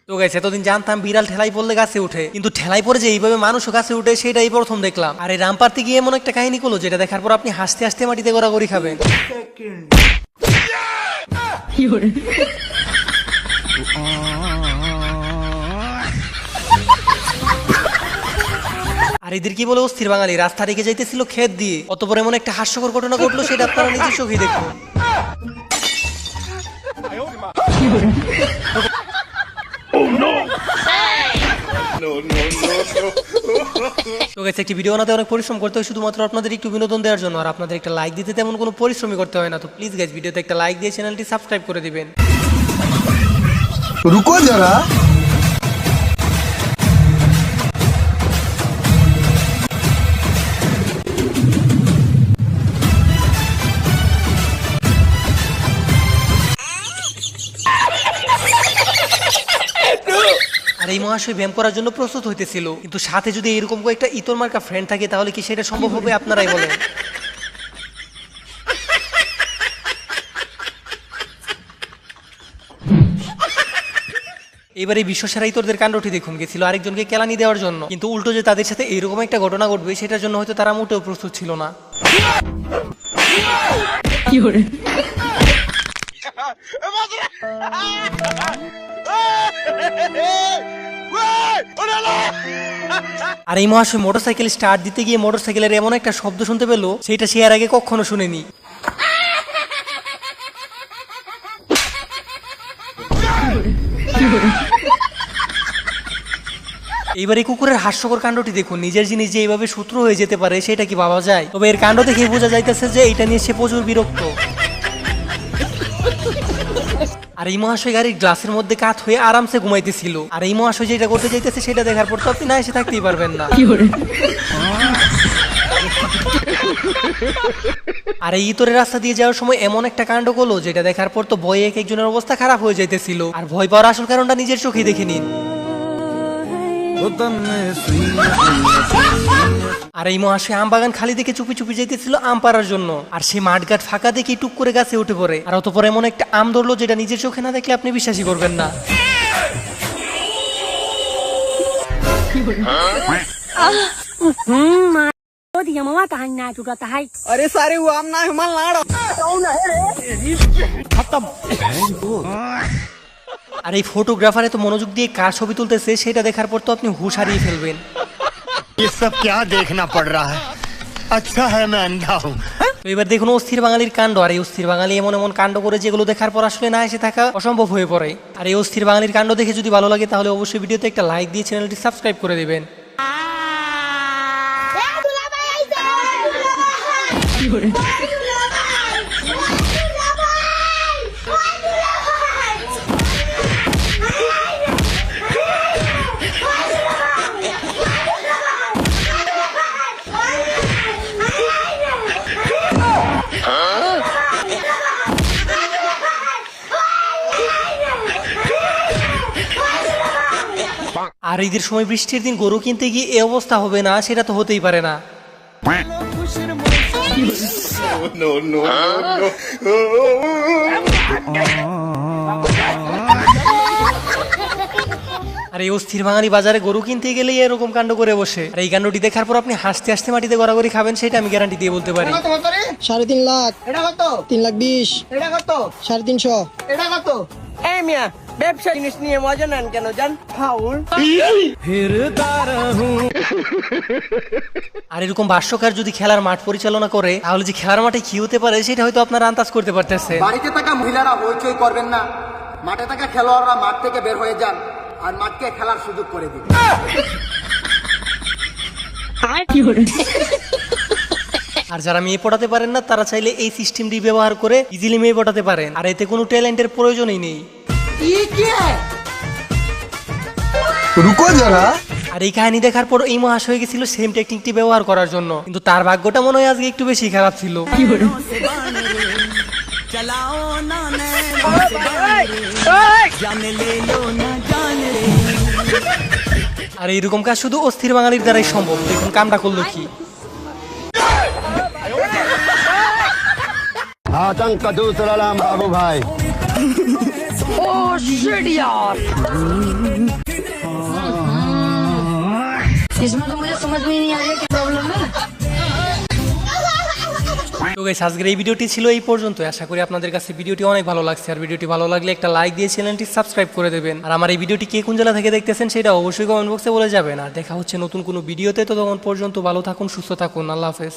তো গাইস, এতদিন জানতাম বিড়াল ঠেলাই পড়লে গাছে উঠে, কিন্তু ঠেলাই পড়ে যে এইভাবে মানুষও গাছে উঠে সেটাই প্রথম দেখলাম। আর এই রামপারতে গিয়ে এমন একটা কাহিনী করলো যেটা দেখার পর আপনি হাসতে হাসতে মাটিতে গড়াগড়ি খাবেন। আর এদের কি বলে অস্থির বাঙালি রাস্তা রেখে যাইতেছিল ক্ষেত দিয়ে, অতপর এমন একটা হাস্যকর ঘটনা ঘটলো সেটা আপনারা নিজের চোখেই দেখুন। তো গাইস, একটি ভিডিও বানাতে অনেক পরিশ্রম করতে হয় শুধুমাত্র আপনাদের একটু বিনোদন দেওয়ার জন্য, আর আপনাদের একটা লাইক দিতে তেমন কোনো পরিশ্রমই করতে হয় না। তো প্লিজ গাইস, ভিডিওতে একটা লাইক দিয়ে চ্যানেলটি সাবস্ক্রাইব করে দিবেন। रुको जरा। আর এই মহাশয় ব্যায়াম করার জন্য প্রস্তুত হইতেছিল, কিন্তু সাথে যদি এরকম একটা ইতর মার্কা ফ্রেন্ড থাকে তাহলে কি সেটা সম্ভব হবে? আপনারাই বলেন। এবারে বিশ্বসেরা ইতরদের কাণ্ডটি দেখুন, গেছিল আরেকজনকে কেলানি দেওয়ার জন্য, কিন্তু উল্টো যে তাদের সাথে এরকম একটা ঘটনা ঘটবে সেটার জন্য হয়তো তারা মোটেও প্রস্তুত ছিল না। আর এই মহাশয় মোটরসাইকেল স্টার্ট দিতে গিয়ে মোটরসাইকেলের এমন একটা শব্দ শুনতে পেল সেটা সে এর আগে কখনো শুনেনি। এইবার এই কুকুরের হাস্যকর কাণ্ডটি দেখুন, নিজের জিনিস যে এইভাবে শত্রু হয়ে যেতে পারে সেটা কি ভাবা যায়? তবে এর কাণ্ড দেখে বোঝা যাইতেছে যে এটা নিয়ে সে প্রচুর বিরক্ত। আর এই মহাশয় গাড়ির গ্লাসের মধ্যে কাত হয়ে আরামসে ঘুমাইতেছিল, আর এই মহাশয় যেটা করতে চাইতেছে সেটা দেখার পর তো আপনি না এসে থাকতেই পারবেন না। আর এই ইতরের রাস্তা দিয়ে যাওয়ার সময় এমন একটা কাণ্ড করলো যেটা দেখার পর তো ভয়ে এক একজনের অবস্থা খারাপ হয়ে যাইতেছিল, আর ভয় পাওয়ার আসল কারণটা নিজের চোখেই দেখে নিন। আর এই মহাশয় আম বাগান খালি দেখে চুপি চুপি যাইতেছিল আম পাড়ার জন্য, আর সে মাঠঘাট ফাঁকা দেখে টুক করে গাছে উঠে পড়ে, আর অতপর এমন একটা আম ধরলো যেটা নিজের চোখে না দেখলে আপনি বিশ্বাসই করবেন না। अरे सारे वो आम ना हिमाल लाड़ो খতম। আর এই ফটোগ্রাফার এত মনোযোগ দিয়ে কার ছবি তুলতেছে সেটা দেখার পর তো আপনি হুঁশ হারিয়ে ফেলবেন। ये सब क्या देखना पड़ रहा है? अच्छा है मैं अंधा हूँ। তো এবার দেখুন অস্থির বাঙালির কাণ্ড। আর এই অস্থির বাঙালি এমন এমন কাণ্ড করে যেগুলো দেখার পর আসলে না এসে থাকা অসম্ভব হয়ে পড়ে। আর এই অস্থির বাঙালির কাণ্ড দেখে যদি ভালো লাগে তাহলে অবশ্যই ভিডিওতে একটা লাইক দিয়ে চ্যানেলটি সাবস্ক্রাইব করে দিবেন। আর ঈদের সময় বৃষ্টির দিন গরু কিনতে গিয়ে এই অবস্থা হবে না সেটা তো হতেই পারে না। আর এই অস্থির বাঙালি বাজারে গরু কিনতে গেলে এরকম কাণ্ড করে বসে, আর এই কাণ্ডটি দেখার পর আপনি হাসতে হাসতে মাটিতে গড়াগড়ি খাবেন সেটা আমি গ্যারান্টি দিয়ে বলতে পারি। 3.5 লাখ এটা কত 3,20,000 এটা কত 350 এটা কত এই মিয়া ব্যবসা জিনিস নিয়ে মজা নেন কেন জান ফাউল আর এরকম ভাষ্যকার যদি খেলার মাঠ পরিচালনা করে তাহলে যে খেলার মাঠে কি হতে পারে সেটা হয়তো আপনারা আন্দাজ করতে পারতেছেন। বাড়িতে থাকা মহিলারা হইচই করবেন না, মাঠে থাকা খেলোয়াড়রা মাঠ থেকে বের হয়ে যান আর মাঠকে খেলার সুযোগ করে দিন। আর যারা মেয়ে পড়াতে পারেন না তারা চাইলে এই সিস্টেমটি ব্যবহার করে ইজিলি মেয়ে পড়াতে পারেন, আর এতে কোনো ট্যালেন্টের প্রয়োজনই নেই। रुको जरा। আর এই কাহিনী দেখার পর এই মহাশয় গেছিল সেম টেকনিকটি ব্যবহার করার জন্য, কিন্তু তার ভাগ্যটা মনে হয় আজকে একটু বেশি খারাপ ছিল। আর এইরকম কাজ শুধু অস্থির বাঙালির দ্বারাই সম্ভব। দেখুন কামটা করলো কি। आतंक का दूसरा नाम बाबू भाई। इसमें तो मुझे समझ में ही नहीं आ रहा क्या प्रॉब्लम है। তো গাইস আজকের এই ভিডিওটি ছিল এই পর্যন্ত। আশা করি আপনাদের কাছে ভিডিওটি অনেক ভালো লাগছে। আর ভিডিওটি ভালো লাগলে একটা লাইক দিয়ে চ্যানেলটি সাবস্ক্রাইব করে দেবেন। আর আমার এই ভিডিওটি কে কোন জেলা থেকে দেখতেছেন সেটা অবশ্যই কমেন্ট বক্সে বলে যাবেন। আর দেখা হচ্ছে নতুন কোনো ভিডিওতে। ততক্ষণ পর্যন্ত ভালো থাকুন, সুস্থ থাকুন। আল্লাহ হাফেজ।